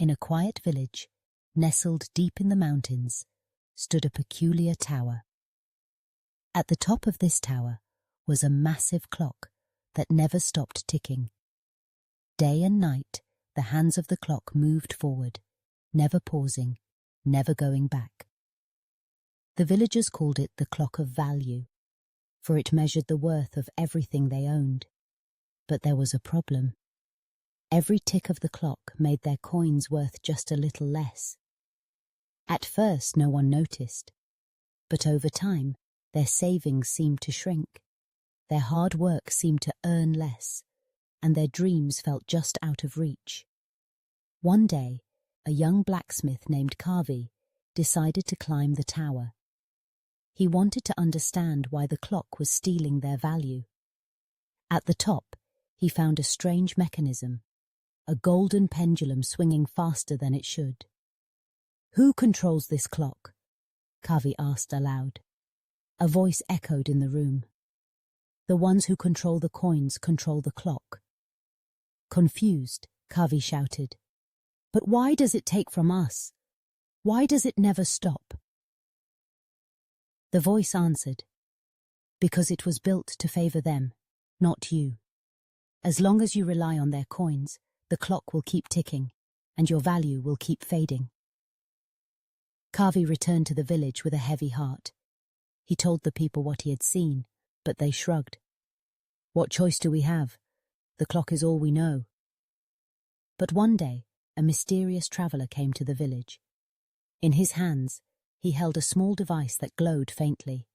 In a quiet village, nestled deep in the mountains, stood a peculiar tower. At the top of this tower was a massive clock that never stopped ticking. Day and night, the hands of the clock moved forward, never pausing, never going back. The villagers called it the clock of value, for it measured the worth of everything they owned. But there was a problem. Every tick of the clock made their coins worth just a little less. At first, no one noticed, but over time, their savings seemed to shrink. Their hard work seemed to earn less, and their dreams felt just out of reach. One day, a young blacksmith named Kavi decided to climb the tower. He wanted to understand why the clock was stealing their value. At the top, he found a strange mechanism, a golden pendulum swinging faster than it should. "Who controls this clock?" Kavi asked aloud. A voice echoed in the room. "The ones who control the coins control the clock." Confused, Kavi shouted, "But why does it take from us? Why does it never stop?" The voice answered, "Because it was built to favor them, not you. As long as you rely on their coins, the clock will keep ticking, and your value will keep fading." Kavi returned to the village with a heavy heart. He told the people what he had seen, but they shrugged. "What choice do we have? The clock is all we know." But one day, a mysterious traveler came to the village. In his hands, he held a small device that glowed faintly.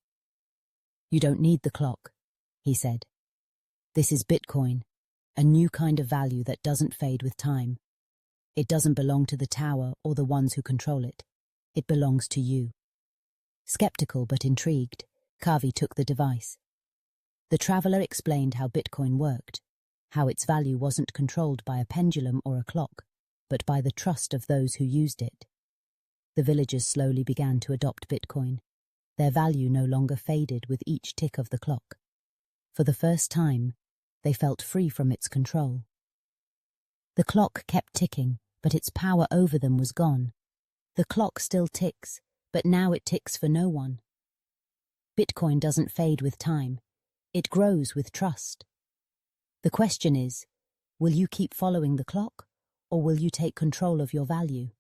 "You don't need the clock," he said. "This is Bitcoin, a new kind of value that doesn't fade with time. It doesn't belong to the tower or the ones who control it. It belongs to you." Skeptical but intrigued, Kavi took the device. The traveler explained how Bitcoin worked, how its value wasn't controlled by a pendulum or a clock, but by the trust of those who used it. The villagers slowly began to adopt Bitcoin. Their value no longer faded with each tick of the clock. For the first time, they felt free from its control. The clock kept ticking, but its power over them was gone. The clock still ticks, but now it ticks for no one. Bitcoin doesn't fade with time. It grows with trust. The question is, will you keep following the clock, or will you take control of your value?